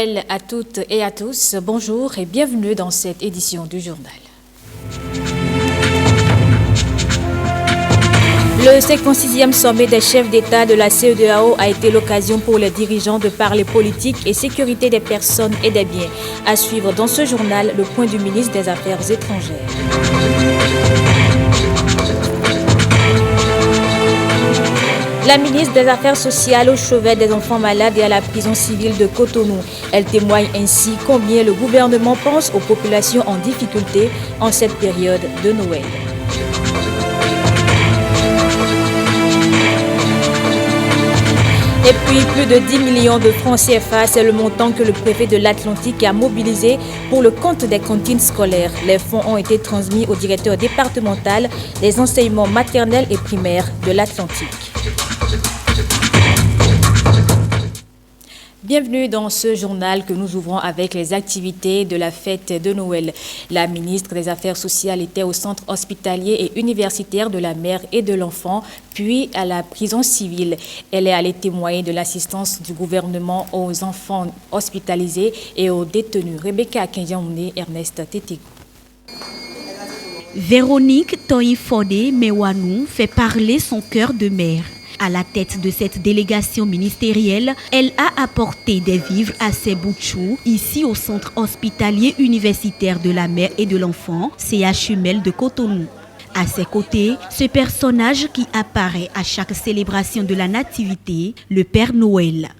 Noël à toutes et à tous. Bonjour et bienvenue dans cette édition du journal. Le 56e sommet des chefs d'État de la CEDEAO a été l'occasion pour les dirigeants de parler politique et sécurité des personnes et des biens. À suivre dans ce journal, le point du ministre des Affaires étrangères. La ministre des Affaires sociales au chevet des enfants malades et à la prison civile de Cotonou. Elle témoigne ainsi combien le gouvernement pense aux populations en difficulté en cette période de Noël. Et puis, plus de 10 millions de francs CFA, c'est le montant que le préfet de l'Atlantique a mobilisé pour le compte des cantines scolaires. Les fonds ont été transmis au directeur départemental des enseignements maternels et primaires de l'Atlantique. Bienvenue dans ce journal que nous ouvrons avec les activités de la fête de Noël. La ministre des Affaires sociales était au centre hospitalier et universitaire de la mère et de l'enfant, puis à la prison civile. Elle est allée témoigner de l'assistance du gouvernement aux enfants hospitalisés et aux détenus. Rebecca Akindiamoune, Ernest Tétikou. Véronique Toïfodé Mewanou fait parler son cœur de mère. À la tête de cette délégation ministérielle, elle a apporté des vivres à ses boutchous ici au centre hospitalier universitaire de la mère et de l'enfant, CHUMEL de Cotonou. À ses côtés, ce personnage qui apparaît à chaque célébration de la nativité, le Père Noël.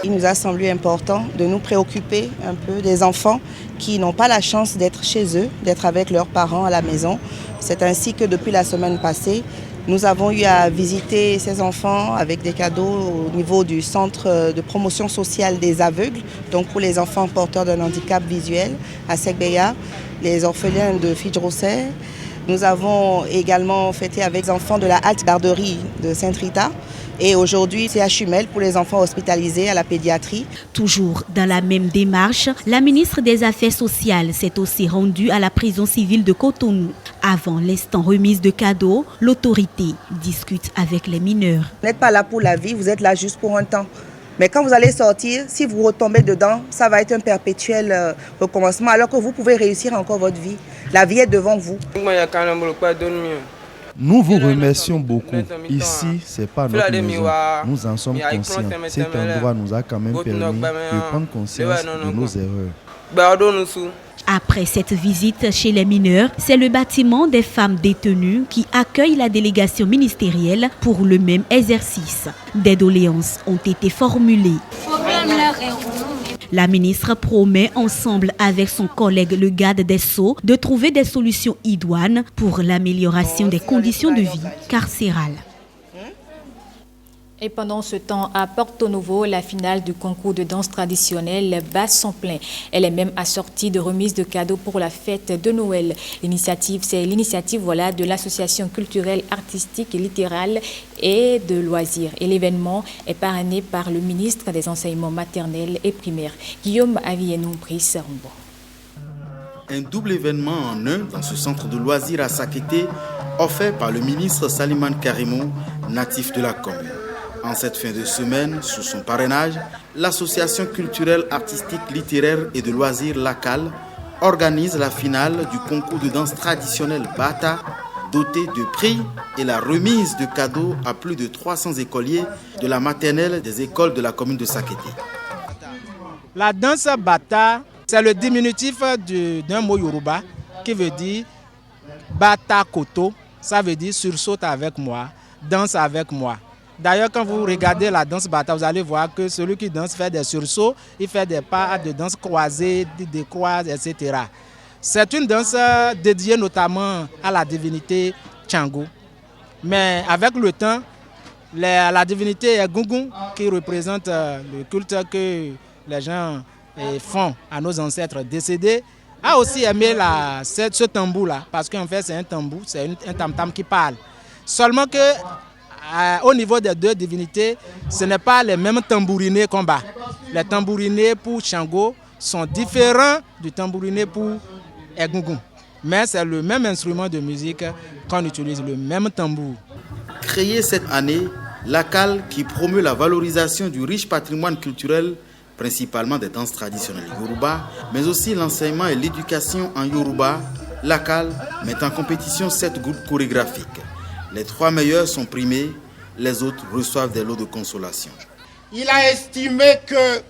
Il nous a semblé important de nous préoccuper un peu des enfants qui n'ont pas la chance d'être chez eux, d'être avec leurs parents à la maison. C'est ainsi que depuis la semaine passée, nous avons eu à visiter ces enfants avec des cadeaux au niveau du centre de promotion sociale des aveugles, donc pour les enfants porteurs d'un handicap visuel à Sekbeya, les orphelins de Fidjrosser. Nous avons également fêté avec les enfants de la halte garderie de Sainte-Rita. Et aujourd'hui, c'est à CHUMEL pour les enfants hospitalisés à la pédiatrie. Toujours dans la même démarche, la ministre des Affaires sociales s'est aussi rendue à la prison civile de Cotonou. Avant l'instant remise de cadeaux, l'autorité discute avec les mineurs. Vous n'êtes pas là pour la vie, vous êtes là juste pour un temps. Mais quand vous allez sortir, si vous retombez dedans, ça va être un perpétuel recommencement alors que vous pouvez réussir encore votre vie. La vie est devant vous. Nous vous remercions beaucoup. Ici, ce n'est pas notre maison. Nous en sommes conscients. Cet endroit nous a quand même permis de prendre conscience de nos erreurs. Après cette visite chez les mineurs, c'est le bâtiment des femmes détenues qui accueille la délégation ministérielle pour le même exercice. Des doléances ont été formulées. La ministre promet, ensemble avec son collègue le garde des Sceaux, de trouver des solutions idoines pour l'amélioration des conditions de vie carcérales. Et pendant ce temps, à Porto Novo, la finale du concours de danse traditionnelle bat son plein. Elle est même assortie de remises de cadeaux pour la fête de Noël. L'initiative, c'est l'initiative de l'association culturelle, artistique et littérale et de loisirs. Et l'événement est parrainé par le ministre des Enseignements maternels et primaires, Guillaume Avienou Brice Rombo. Un double événement en un dans ce centre de loisirs à Sakété, offert par le ministre Saliman Karimou, natif de la commune. En cette fin de semaine, sous son parrainage, l'association culturelle, artistique, littéraire et de loisirs LACAL organise la finale du concours de danse traditionnelle Bata, doté de prix et la remise de cadeaux à plus de 300 écoliers de la maternelle des écoles de la commune de Sakété. La danse Bata, c'est le diminutif d'un mot Yoruba qui veut dire Bata Koto, ça veut dire sursaute avec moi, danse avec moi. D'ailleurs, quand vous regardez la danse Bata, vous allez voir que celui qui danse fait des sursauts, il fait des pas de danse croisée, des croises, etc. C'est une danse dédiée notamment à la divinité Tchango. Mais avec le temps, la divinité Gungun, qui représente le culte que les gens font à nos ancêtres décédés, a aussi aimé ce tambour-là, parce qu'en fait c'est un tambour, c'est un tam-tam qui parle. Seulement que au niveau des deux divinités, ce n'est pas les mêmes tambourinés qu'on bat. Les tambourinés pour Tchango sont différents du tambouriné pour Egungun. Mais c'est le même instrument de musique qu'on utilise, le même tambour. Créée cette année, La CAL, qui promeut la valorisation du riche patrimoine culturel, principalement des danses traditionnelles Yoruba, mais aussi l'enseignement et l'éducation en Yoruba, la CAL met en compétition 7 groupes chorégraphiques. Les 3 meilleurs sont primés, les autres reçoivent des lots de consolation. Il a estimé que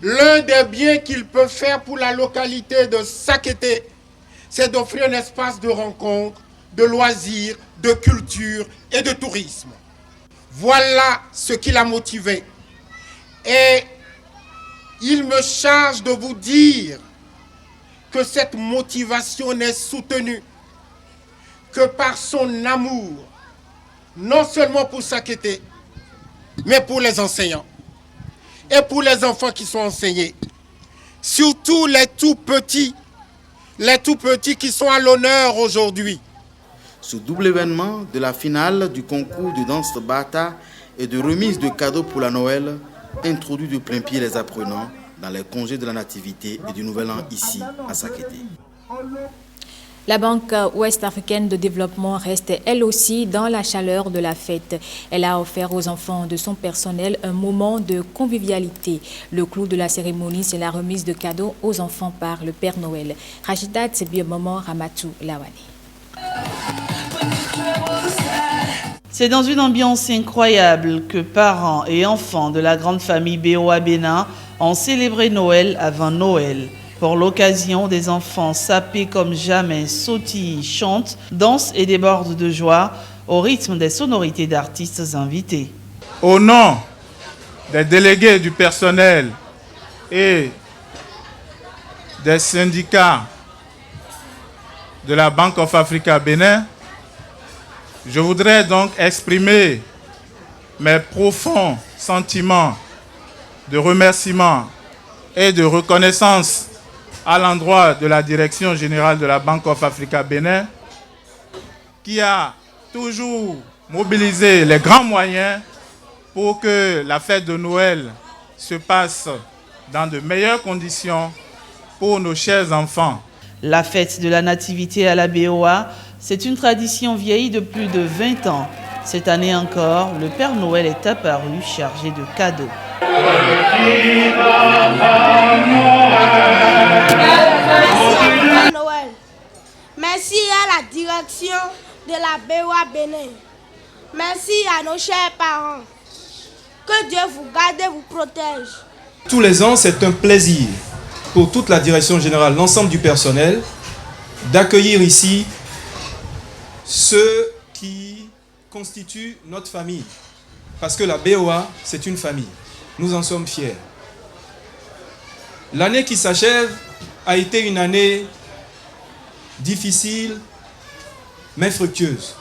l'un des biens qu'il peut faire pour la localité de Sakété, c'est d'offrir un espace de rencontre, de loisirs, de culture et de tourisme. Voilà ce qui l'a motivé. Et il me charge de vous dire que cette motivation n'est soutenue que par son amour, non seulement pour Sakété, mais pour les enseignants et pour les enfants qui sont enseignés. Surtout les tout petits qui sont à l'honneur aujourd'hui. Ce double événement de la finale du concours de danse Bata et de remise de cadeaux pour la Noël introduit de plein pied les apprenants dans les congés de la Nativité et du Nouvel An ici à Sakété. La Banque ouest-africaine de développement reste elle aussi dans la chaleur de la fête. Elle a offert aux enfants de son personnel un moment de convivialité. Le clou de la cérémonie, c'est la remise de cadeaux aux enfants par le Père Noël. Rachida Tsebiomomo Ramatou Lawani. C'est dans une ambiance incroyable que parents et enfants de la grande famille BOA Bénin ont célébré Noël avant Noël. Pour l'occasion, des enfants sapés comme jamais sautillent, chantent, dansent et débordent de joie au rythme des sonorités d'artistes invités. Au nom des délégués du personnel et des syndicats de la Bank of Africa Bénin, je voudrais donc exprimer mes profonds sentiments de remerciement et de reconnaissance à l'endroit de la Direction générale de la Bank of Africa Bénin, qui a toujours mobilisé les grands moyens pour que la fête de Noël se passe dans de meilleures conditions pour nos chers enfants. La fête de la Nativité à la BOA, c'est une tradition vieille de plus de 20 ans. Cette année encore, le Père Noël est apparu chargé de cadeaux. Noël. Merci à la direction de la BOA Bénin. Merci à nos chers parents. Que Dieu vous garde et vous protège. Tous les ans, c'est un plaisir pour toute la direction générale, l'ensemble du personnel, d'accueillir ici ceux qui constituent notre famille. Parce que la BOA, c'est une famille. Nous en sommes fiers. L'année qui s'achève a été une année difficile, mais fructueuse.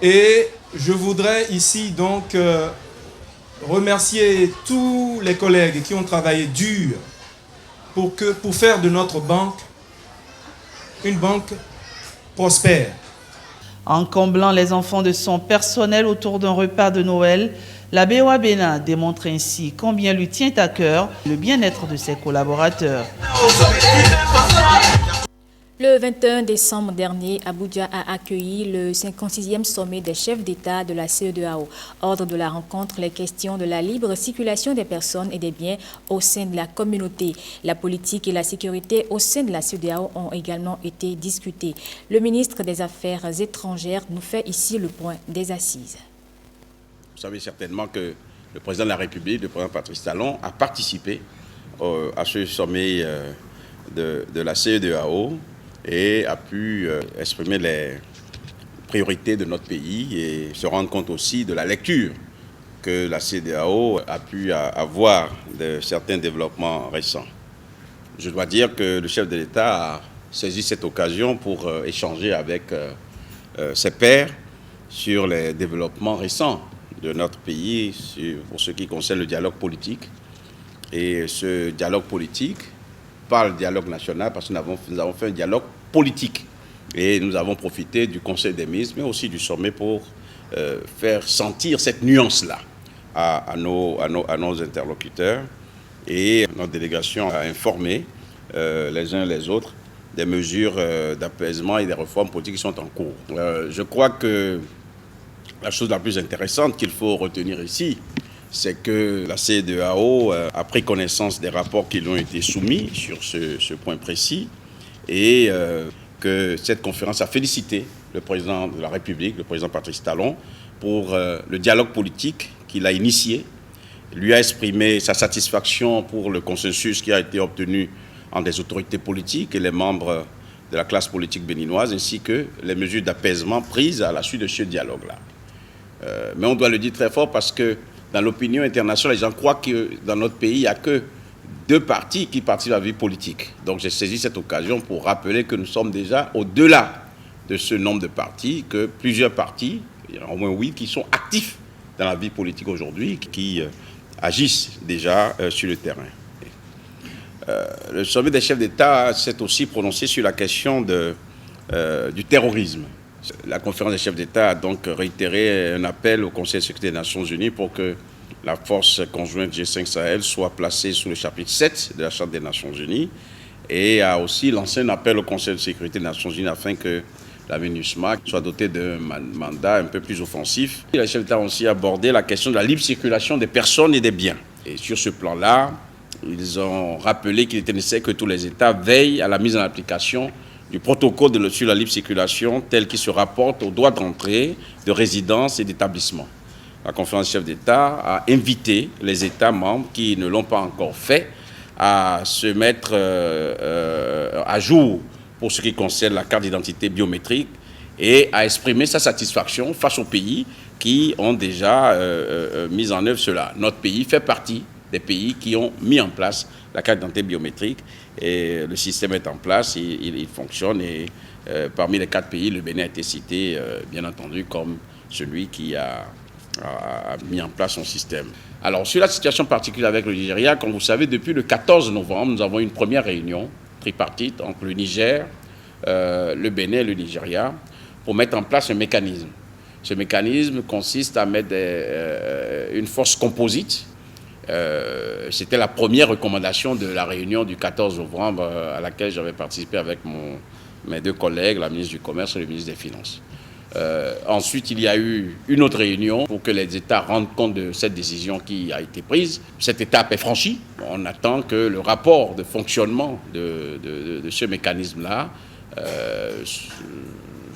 Et je voudrais ici donc remercier tous les collègues qui ont travaillé dur pour faire de notre banque une banque prospère. En comblant les enfants de son personnel autour d'un repas de Noël, la BOA Bénin démontre ainsi combien lui tient à cœur le bien-être de ses collaborateurs. Le 21 décembre dernier, Abuja a accueilli le 56e sommet des chefs d'État de la CEDEAO. Ordre de la rencontre, les questions de la libre circulation des personnes et des biens au sein de la communauté. La politique et la sécurité au sein de la CEDEAO ont également été discutées. Le ministre des Affaires étrangères nous fait ici le point des assises. Vous savez certainement que le président de la République, le président Patrice Talon, a participé à ce sommet de la CEDEAO et a pu exprimer les priorités de notre pays et se rendre compte aussi de la lecture que la CEDEAO a pu avoir de certains développements récents. Je dois dire que le chef de l'État a saisi cette occasion pour échanger avec ses pairs sur les développements récents de notre pays pour ce qui concerne le dialogue politique. Et ce dialogue politique, par le dialogue national, parce que nous avons fait un dialogue politique. Et nous avons profité du Conseil des ministres, mais aussi du sommet pour faire sentir cette nuance-là à nos interlocuteurs. Et notre délégation a informé les uns les autres des mesures d'apaisement et des réformes politiques qui sont en cours. Je crois que La chose la plus intéressante qu'il faut retenir ici, c'est que la CEDEAO a pris connaissance des rapports qui lui ont été soumis sur ce point précis et que cette conférence a félicité le président de la République, le président Patrice Talon, pour le dialogue politique qu'il a initié. Il lui a exprimé sa satisfaction pour le consensus qui a été obtenu entre les autorités politiques et les membres de la classe politique béninoise, ainsi que les mesures d'apaisement prises à la suite de ce dialogue-là. Mais on doit le dire très fort parce que dans l'opinion internationale, les gens croient que dans notre pays, il n'y a que 2 partis qui participent à la vie politique. Donc j'ai saisi cette occasion pour rappeler que nous sommes déjà au-delà de ce nombre de partis, que plusieurs partis, il y en a au moins 8, qui sont actifs dans la vie politique aujourd'hui, qui agissent déjà sur le terrain. Le sommet des chefs d'État s'est aussi prononcé sur la question du terrorisme. La conférence des chefs d'État a donc réitéré un appel au Conseil de sécurité des Nations Unies pour que la force conjointe G5 Sahel soit placée sous le chapitre 7 de la Charte des Nations Unies et a aussi lancé un appel au Conseil de sécurité des Nations Unies afin que la MINUSMA soit dotée d'un mandat un peu plus offensif. Les chefs d'État ont aussi abordé la question de la libre circulation des personnes et des biens. Et sur ce plan-là, ils ont rappelé qu'il était nécessaire que tous les États veillent à la mise en application du protocole sur la libre circulation tel qu'il se rapporte aux droits d'entrée, de résidence et d'établissement. La conférence des chefs d'État a invité les États membres qui ne l'ont pas encore fait à se mettre à jour pour ce qui concerne la carte d'identité biométrique et à exprimer sa satisfaction face aux pays qui ont déjà mis en œuvre cela. Notre pays fait partie des pays qui ont mis en place la carte d'identité biométrique et le système est en place, il fonctionne et parmi les 4 pays, le Bénin a été cité bien entendu comme celui qui a mis en place son système. Alors sur la situation particulière avec le Nigeria, comme vous savez, depuis le 14 novembre, nous avons une première réunion tripartite entre le Niger, le Bénin et le Nigeria pour mettre en place un mécanisme. Ce mécanisme consiste à mettre une force composite. C'était la première recommandation de la réunion du 14 novembre à laquelle j'avais participé avec mes 2 collègues, la ministre du Commerce et le ministre des Finances. Ensuite, il y a eu une autre réunion pour que les États rendent compte de cette décision qui a été prise. Cette étape est franchie. On attend que le rapport de fonctionnement de ce mécanisme-là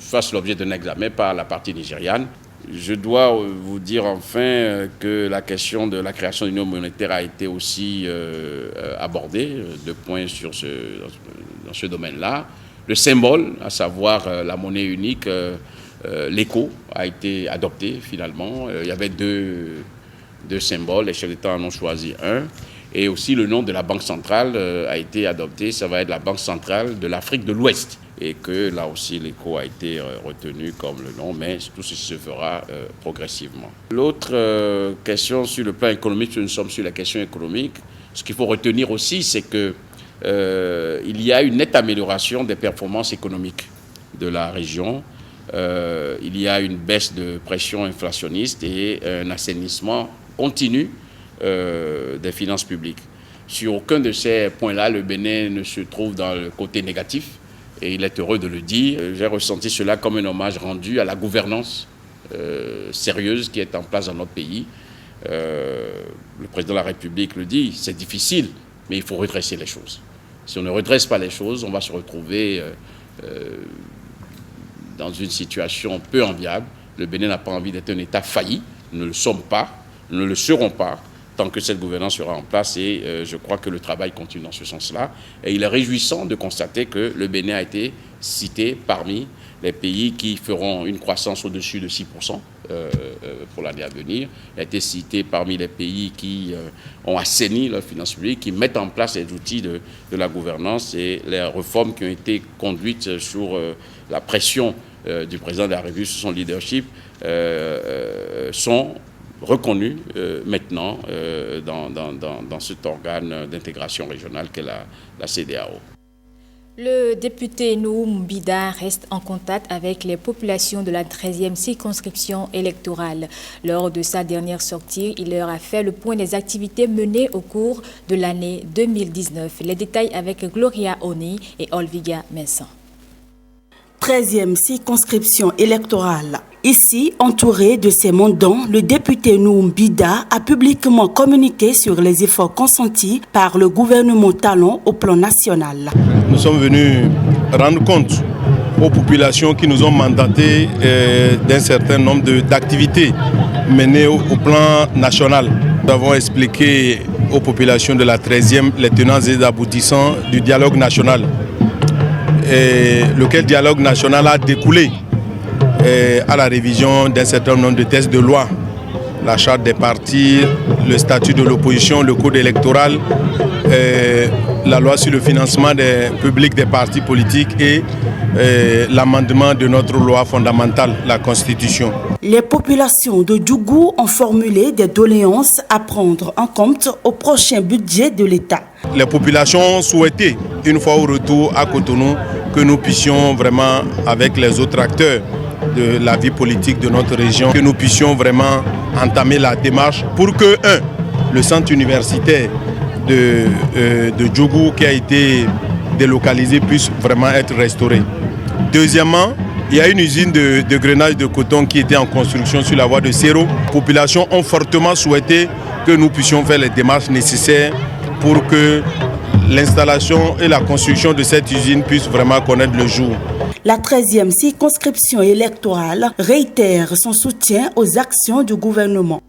fasse l'objet d'un examen par la partie nigériane. Je dois vous dire enfin que la question de la création d'une union monétaire a été aussi abordée, 2 points dans ce domaine-là. Le symbole, à savoir la monnaie unique, l'éco, a été adopté finalement. Il y avait deux symboles, les chefs d'État en ont choisi un. Et aussi le nom de la Banque centrale a été adopté, ça va être la Banque centrale de l'Afrique de l'Ouest. Et que là aussi l'éco a été retenu comme le nom, mais tout ceci se fera progressivement. L'autre question sur le plan économique, nous sommes sur la question économique. Ce qu'il faut retenir aussi, c'est que il y a une nette amélioration des performances économiques de la région. Il y a une baisse de pression inflationniste et un assainissement continu des finances publiques. Sur aucun de ces points-là, le Bénin ne se trouve dans le côté négatif. Et il est heureux de le dire. J'ai ressenti cela comme un hommage rendu à la gouvernance sérieuse qui est en place dans notre pays. Le président de la République le dit, c'est difficile, mais il faut redresser les choses. Si on ne redresse pas les choses, on va se retrouver dans une situation peu enviable. Le Bénin n'a pas envie d'être un État failli. Nous ne le sommes pas, nous ne le serons pas tant que cette gouvernance sera en place et je crois que le travail continue dans ce sens-là. Et il est réjouissant de constater que le Bénin a été cité parmi les pays qui feront une croissance au-dessus de 6% pour l'année à venir. Il a été cité parmi les pays qui ont assaini leurs finances publiques, qui mettent en place les outils de la gouvernance et les réformes qui ont été conduites sur la pression du président de la République, sur son leadership, sont reconnus maintenant dans cet organe d'intégration régionale qu'est la CEDEAO. Le député Nour Mbida reste en contact avec les populations de la 13e circonscription électorale. Lors de sa dernière sortie, il leur a fait le point des activités menées au cours de l'année 2019. Les détails avec Gloria Oni et Olviga Messan. 13e circonscription électorale. Ici, entouré de ses mandants, le député Noum Bida a publiquement communiqué sur les efforts consentis par le gouvernement Talon au plan national. Nous sommes venus rendre compte aux populations qui nous ont mandatés d'un certain nombre d'activités menées au plan national. Nous avons expliqué aux populations de la 13e les tenants et aboutissants du dialogue national, lequel dialogue national a découlé à la révision d'un certain nombre de textes de loi, la charte des partis, le statut de l'opposition, le code électoral, la loi sur le financement public des partis politiques et l'amendement de notre loi fondamentale, la Constitution. Les populations de Djougou ont formulé des doléances à prendre en compte au prochain budget de l'État. Les populations ont souhaité, une fois au retour à Cotonou, que nous puissions vraiment, avec les autres acteurs de la vie politique de notre région, que nous puissions vraiment entamer la démarche pour que, le centre universitaire de Djougou qui a été délocalisé puisse vraiment être restauré. Deuxièmement, il y a une usine de grainage de coton qui était en construction sur la voie de Séro. Les populations ont fortement souhaité que nous puissions faire les démarches nécessaires pour que l'installation et la construction de cette usine puissent vraiment connaître le jour. La 13e circonscription électorale réitère son soutien aux actions du gouvernement.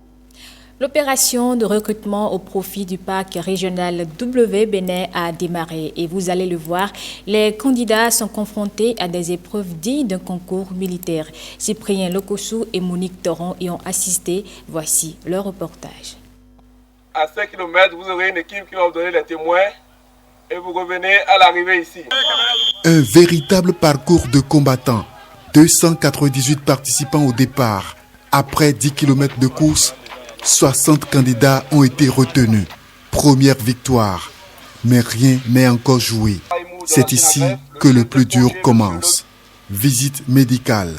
L'opération de recrutement au profit du parc régional W Bénin a démarré et vous allez le voir, les candidats sont confrontés à des épreuves dignes d'un concours militaire. Cyprien Lokossou et Monique Toron y ont assisté. Voici leur reportage. À 5 km, vous aurez une équipe qui va vous donner les témoins et vous revenez à l'arrivée ici. Un véritable parcours de combattants. 298 participants au départ. Après 10 km de course, 60 candidats ont été retenus. Première victoire. Mais rien n'est encore joué. C'est ici que le plus dur commence. Visite médicale.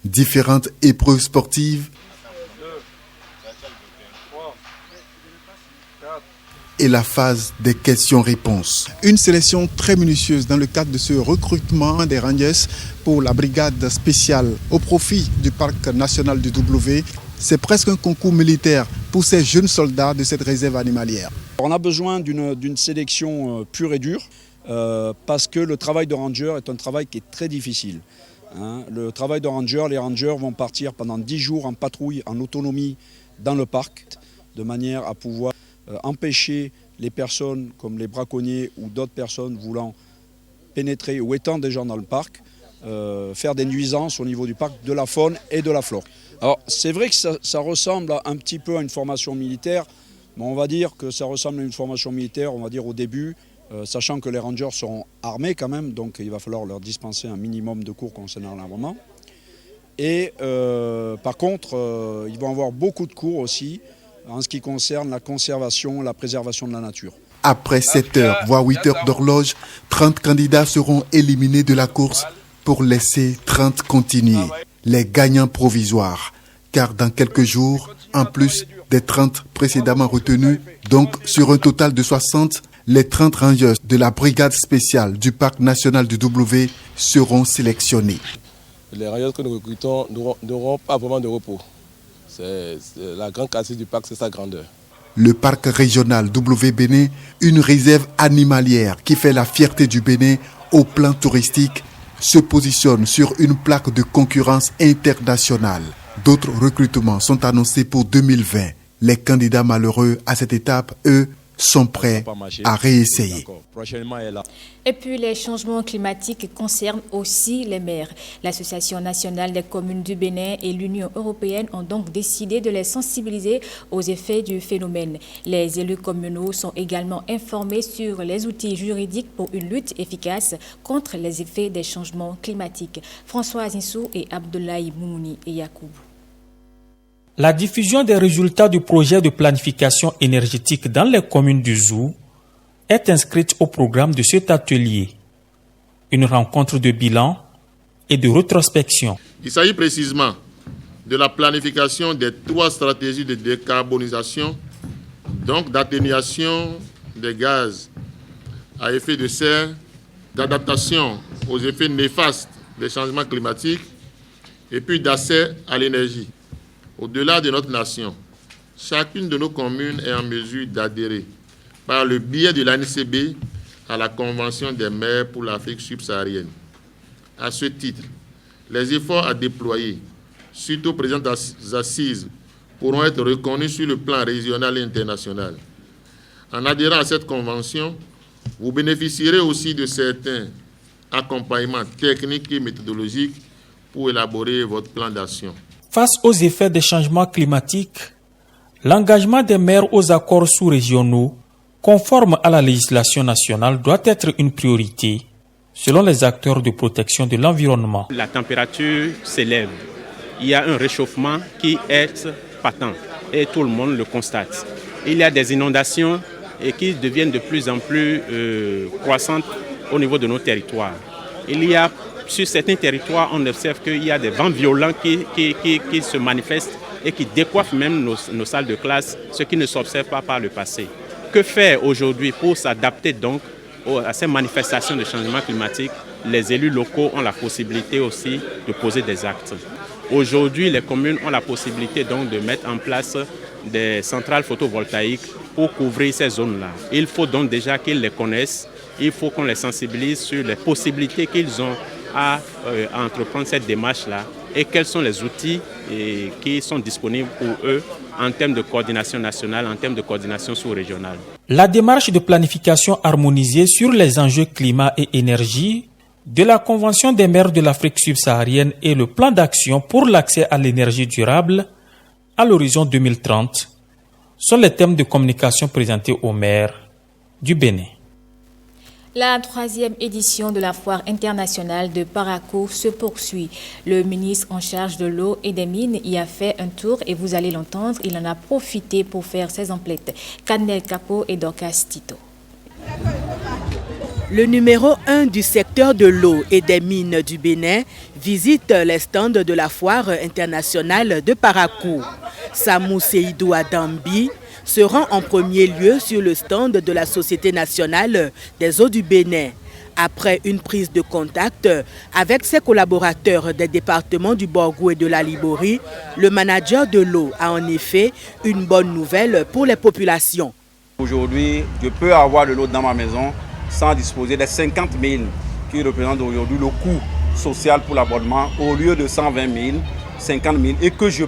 Différentes épreuves sportives et la phase des questions-réponses. Une sélection très minutieuse dans le cadre de ce recrutement des Rangers pour la brigade spéciale au profit du parc national du W. C'est presque un concours militaire pour ces jeunes soldats de cette réserve animalière. On a besoin d'une sélection pure et dure parce que le travail de ranger est un travail qui est très difficile. Le travail de ranger, les rangers vont partir pendant 10 jours en patrouille, en autonomie dans le parc, de manière à pouvoir empêcher les personnes comme les braconniers ou d'autres personnes voulant pénétrer ou étant des gens dans le parc, faire des nuisances au niveau du parc, de la faune et de la flore. Alors c'est vrai que ça ressemble un petit peu à une formation militaire, mais on va dire que ça ressemble à une formation militaire, on va dire au début, sachant que les rangers seront armés quand même, donc il va falloir leur dispenser un minimum de cours concernant l'armement. Et par contre, ils vont avoir beaucoup de cours aussi, en ce qui concerne la conservation, la préservation de la nature. Après 7 heures, voire 8 heures d'horloge, 30 candidats seront éliminés de la course pour laisser 30 continuer. Les gagnants provisoires. Car dans quelques jours, en plus des 30 précédemment retenus, donc sur un total de 60, les 30 rangers de la brigade spéciale du parc national du W seront sélectionnés. Les rangers que nous recrutons n'auront pas vraiment de repos. C'est la grande caractéristique du parc, c'est sa grandeur. Le parc régional W Bénin, une réserve animalière qui fait la fierté du Bénin au plan touristique, se positionne sur une plaque de concurrence internationale. D'autres recrutements sont annoncés pour 2020. Les candidats malheureux à cette étape, eux, sont prêts à réessayer. Et puis les changements climatiques concernent aussi les maires. L'Association nationale des communes du Bénin et l'Union européenne ont donc décidé de les sensibiliser aux effets du phénomène. Les élus communaux sont également informés sur les outils juridiques pour une lutte efficace contre les effets des changements climatiques. François Insou et Abdoulaye Moumouni et Yacoub. La diffusion des résultats du projet de planification énergétique dans les communes du Zou est inscrite au programme de cet atelier. Une rencontre de bilan et de rétrospection. Il s'agit précisément de la planification des 3 stratégies de décarbonisation, donc d'atténuation des gaz à effet de serre, d'adaptation aux effets néfastes des changements climatiques et puis d'accès à l'énergie. Au-delà de notre nation, chacune de nos communes est en mesure d'adhérer par le biais de l'ANCB à la Convention des maires pour l'Afrique subsaharienne. À ce titre, les efforts à déployer suite aux présentes assises pourront être reconnus sur le plan régional et international. En adhérant à cette convention, vous bénéficierez aussi de certains accompagnements techniques et méthodologiques pour élaborer votre plan d'action. Face aux effets des changements climatiques, l'engagement des maires aux accords sous-régionaux conformes à la législation nationale doit être une priorité, selon les acteurs de protection de l'environnement. La température s'élève. Il y a un réchauffement qui est patent et tout le monde le constate. Il y a des inondations et qui deviennent de plus en plus croissantes au niveau de nos territoires. Sur certains territoires, on observe qu'il y a des vents violents qui se manifestent et qui décoiffent même nos salles de classe, ce qui ne s'observe pas par le passé. Que faire aujourd'hui pour s'adapter donc à ces manifestations de changement climatique? Les élus locaux ont la possibilité aussi de poser des actes. Aujourd'hui, les communes ont la possibilité donc de mettre en place des centrales photovoltaïques pour couvrir ces zones-là. Il faut donc déjà qu'ils les connaissent, il faut qu'on les sensibilise sur les possibilités qu'ils ont à entreprendre cette démarche-là et quels sont les outils qui sont disponibles pour eux en termes de coordination nationale, en termes de coordination sous-régionale. La démarche de planification harmonisée sur les enjeux climat et énergie de la Convention des maires de l'Afrique subsaharienne et le plan d'action pour l'accès à l'énergie durable à l'horizon 2030 sont les thèmes de communication présentés aux maires du Bénin. La 3e édition de la foire internationale de Parakou se poursuit. Le ministre en charge de l'eau et des mines y a fait un tour et vous allez l'entendre, il en a profité pour faire ses emplettes. Canel Capo et Dorcas Tito. Le numéro 1 du secteur de l'eau et des mines du Bénin visite les stands de la foire internationale de Parakou. Samou Seydou Adambi se rend en premier lieu sur le stand de la Société nationale des eaux du Bénin. Après une prise de contact avec ses collaborateurs des départements du Borgou et de la Libori, le manager de l'eau a en effet une bonne nouvelle pour les populations. Aujourd'hui, je peux avoir de l'eau dans ma maison sans disposer des 50 000 qui représentent aujourd'hui le coût social pour l'abonnement au lieu de 120 000, 50 000 et que je ne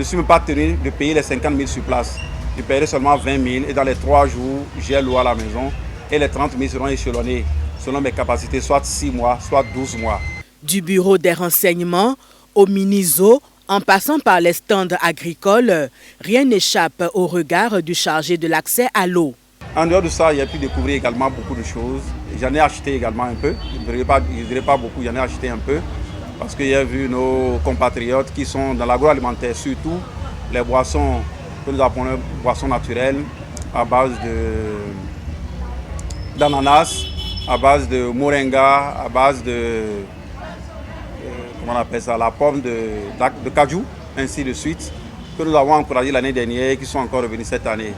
suis même pas tenu de payer les 50 000 sur place. Je paierai seulement 20 000 et dans les 3 jours, j'ai l'eau à la maison et les 30 000 seront échelonnés selon mes capacités, soit 6 mois, soit 12 mois. Du bureau des renseignements au Miniso, en passant par les stands agricoles, rien n'échappe au regard du chargé de l'accès à l'eau. En dehors de ça, j'ai pu découvrir également beaucoup de choses. J'en ai acheté également un peu. Je ne dirais pas beaucoup, j'en ai acheté un peu. Parce que j'ai vu nos compatriotes qui sont dans l'agroalimentaire, surtout les boissons que nous appelons boissons naturelles à base d'ananas, à base de moringa, à base de comment on appelle ça, la pomme de cajou, ainsi de suite, que nous avons encouragé l'année dernière et qui sont encore revenus cette année.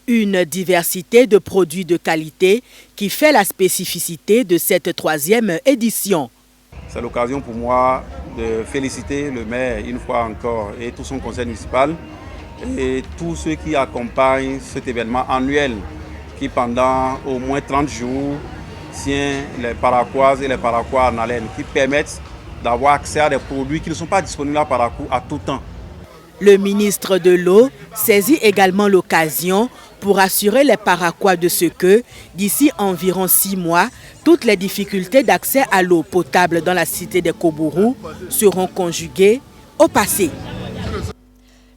Une diversité de produits de qualité qui fait la spécificité de cette 3e édition. C'est l'occasion pour moi de féliciter le maire une fois encore et tout son conseil municipal et tous ceux qui accompagnent cet événement annuel qui pendant au moins 30 jours tient les Paraquoises et les Paraquois en haleine qui permettent d'avoir accès à des produits qui ne sont pas disponibles à Parakou à tout temps. Le ministre de l'eau saisit également l'occasion pour assurer les Paraquois de ce que, d'ici environ 6 mois, toutes les difficultés d'accès à l'eau potable dans la cité des Kobourou seront conjuguées au passé.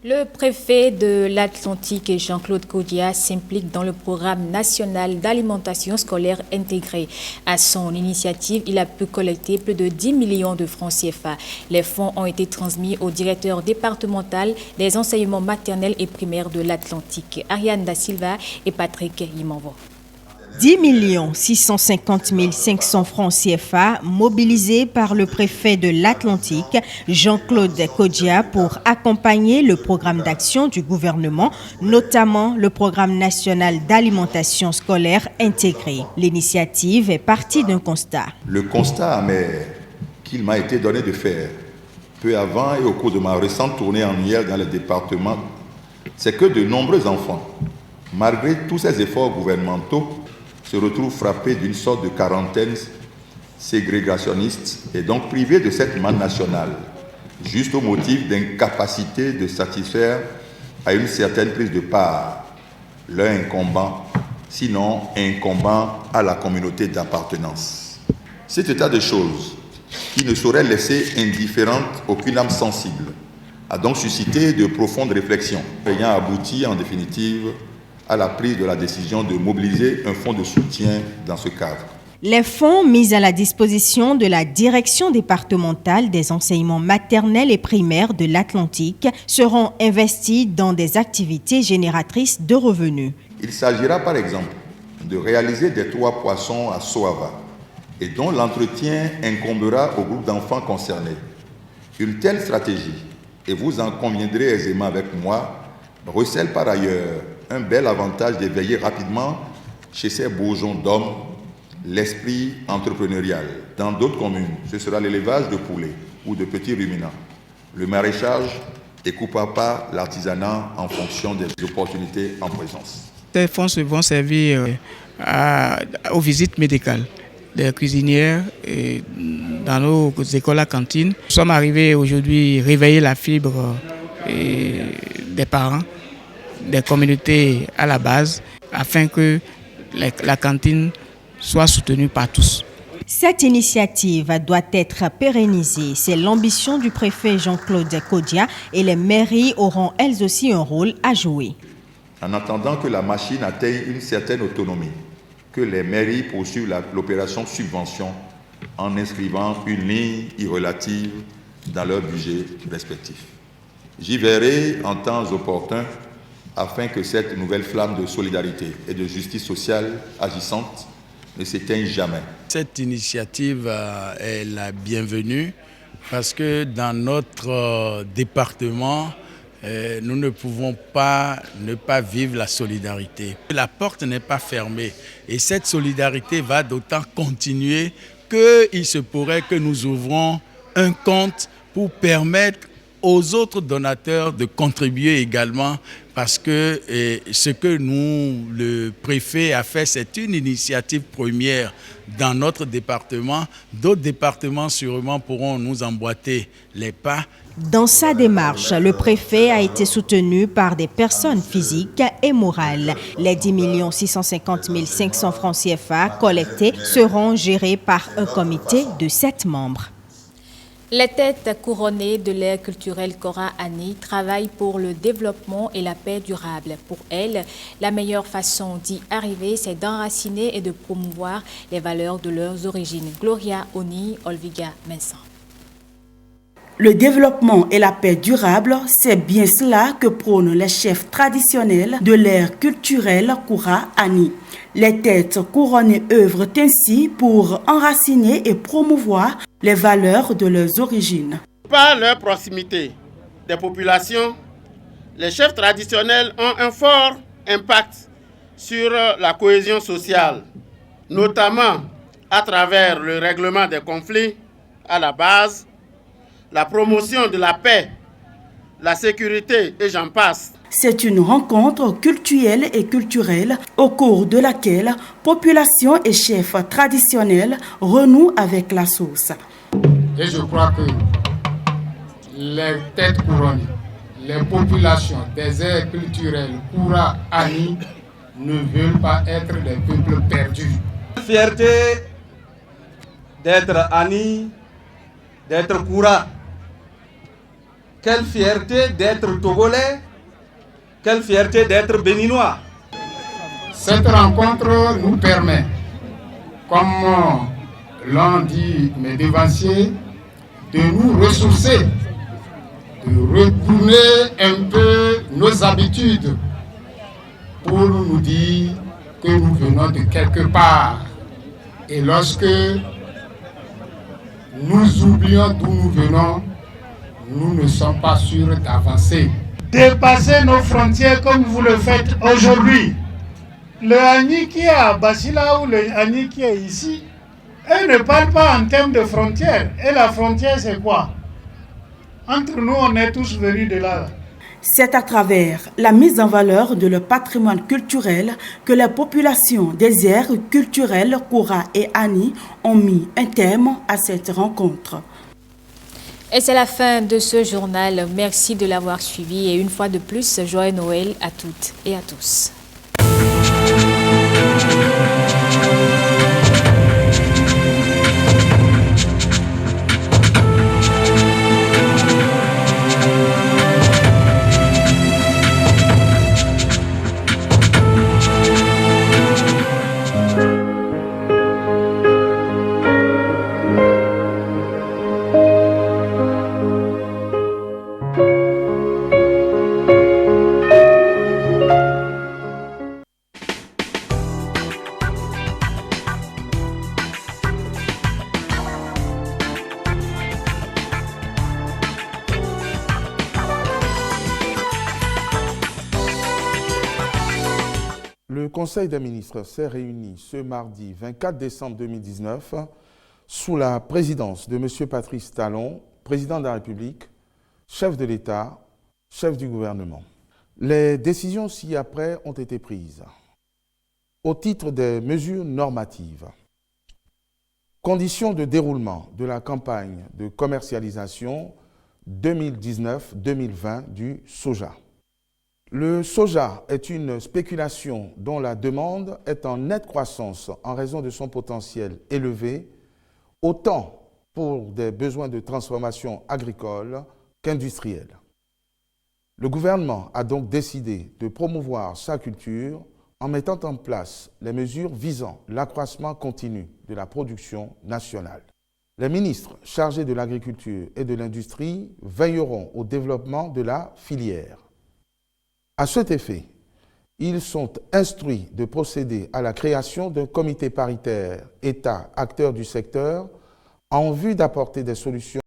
Le préfet de l'Atlantique, Jean-Claude Kodia, s'implique dans le programme national d'alimentation scolaire intégrée. À son initiative, il a pu collecter plus de 10 millions de francs CFA. Les fonds ont été transmis au directeur départemental des enseignements maternels et primaires de l'Atlantique, Ariane Da Silva et Patrick Yimanvo. 10 650 500 francs CFA mobilisés par le préfet de l'Atlantique, Jean-Claude Kodia, pour accompagner le programme d'action du gouvernement, notamment le programme national d'alimentation scolaire intégré. L'initiative est partie d'un constat. Le constat amer qu'il m'a été donné de faire peu avant et au cours de ma récente tournée annuelle dans le département, c'est que de nombreux enfants, malgré tous ces efforts gouvernementaux, se retrouvent frappés d'une sorte de quarantaine ségrégationniste et donc privés de cette manne nationale, juste au motif d'incapacité de satisfaire à une certaine prise de part, leur incombant, sinon incombant à la communauté d'appartenance. Cet état de choses, qui ne saurait laisser indifférente aucune âme sensible, a donc suscité de profondes réflexions, ayant abouti en définitive à la prise de la décision de mobiliser un fonds de soutien dans ce cadre. Les fonds mis à la disposition de la direction départementale des enseignements maternels et primaires de l'Atlantique seront investis dans des activités génératrices de revenus. Il s'agira par exemple de réaliser des toits poissons à Soava et dont l'entretien incombera au groupe d'enfants concernés. Une telle stratégie, et vous en conviendrez aisément avec moi, recèle par ailleurs un bel avantage d'éveiller rapidement chez ces bourgeons d'hommes l'esprit entrepreneurial. Dans d'autres communes, ce sera l'élevage de poulets ou de petits ruminants, le maraîchage et pourquoi pas l'artisanat en fonction des opportunités en présence. Ces fonds vont servir aux visites médicales des cuisinières et dans nos écoles à cantine. Nous sommes arrivés aujourd'hui réveiller la fibre des parents, des communautés à la base, afin que la cantine soit soutenue par tous. Cette initiative doit être pérennisée. C'est l'ambition du préfet Jean-Claude Kodia et les mairies auront elles aussi un rôle à jouer. En attendant que la machine atteigne une certaine autonomie, que les mairies poursuivent l'opération subvention en inscrivant une ligne irrelative dans leur budget respectif. J'y verrai en temps opportun afin que cette nouvelle flamme de solidarité et de justice sociale agissante ne s'éteigne jamais. Cette initiative est la bienvenue parce que dans notre département, nous ne pouvons pas ne pas vivre la solidarité. La porte n'est pas fermée et cette solidarité va d'autant continuer qu'il se pourrait que nous ouvrons un compte pour permettre aux autres donateurs de contribuer également parce que ce que nous, le préfet, a fait, c'est une initiative première dans notre département. D'autres départements sûrement pourront nous emboîter les pas. Dans sa démarche, le préfet a été soutenu par des personnes physiques et morales. Les 10 650 500 francs CFA collectés seront gérés par un comité de 7 membres. Les têtes couronnées de l'ère culturelle Cora Annie travaillent pour le développement et la paix durable. Pour elles, la meilleure façon d'y arriver, c'est d'enraciner et de promouvoir les valeurs de leurs origines. Gloria Oni, Olviga Vincent. Le développement et la paix durable, c'est bien cela que prônent les chefs traditionnels de l'ère culturelle Cora Annie. Les têtes couronnées œuvrent ainsi pour enraciner et promouvoir les valeurs de leurs origines. Par leur proximité des populations, les chefs traditionnels ont un fort impact sur la cohésion sociale, notamment à travers le règlement des conflits à la base, la promotion de la paix, la sécurité et j'en passe. C'est une rencontre cultuelle et culturelle au cours de laquelle population et chefs traditionnels renouent avec la source. Et je crois que les têtes couronnées, les populations des aires culturelles Cora Annie ne veulent pas être des peuples perdus. Fierté d'être Annie, d'être Cora. Quelle fierté d'être Togolais, quelle fierté d'être Béninois. Cette rencontre nous permet, comme l'ont dit mes devanciers, de nous ressourcer, de retourner un peu nos habitudes pour nous dire que nous venons de quelque part. Et lorsque nous oublions d'où nous venons, nous ne sommes pas sûrs d'avancer. Dépasser nos frontières comme vous le faites aujourd'hui. Le Hani qui est à Basila ou le Hani qui est ici, elles ne parlent pas en termes de frontières. Et la frontière, c'est quoi? Entre nous, on est tous venus de là. C'est à travers la mise en valeur de leur patrimoine culturel que les populations des aires culturelles Koura et Hani ont mis un terme à cette rencontre. Et c'est la fin de ce journal. Merci de l'avoir suivi et une fois de plus, joyeux Noël à toutes et à tous. Le Conseil des ministres s'est réuni ce mardi 24 décembre 2019 sous la présidence de M. Patrice Talon, président de la République, chef de l'État, chef du gouvernement. Les décisions ci-après ont été prises au titre des mesures normatives. Conditions de déroulement de la campagne de commercialisation 2019-2020 du soja. Le soja est une spéculation dont la demande est en nette croissance en raison de son potentiel élevé, autant pour des besoins de transformation agricole qu'industrielle. Le gouvernement a donc décidé de promouvoir sa culture en mettant en place les mesures visant l'accroissement continu de la production nationale. Les ministres chargés de l'agriculture et de l'industrie veilleront au développement de la filière. À cet effet, ils sont instruits de procéder à la création d'un comité paritaire État, acteurs du secteur, en vue d'apporter des solutions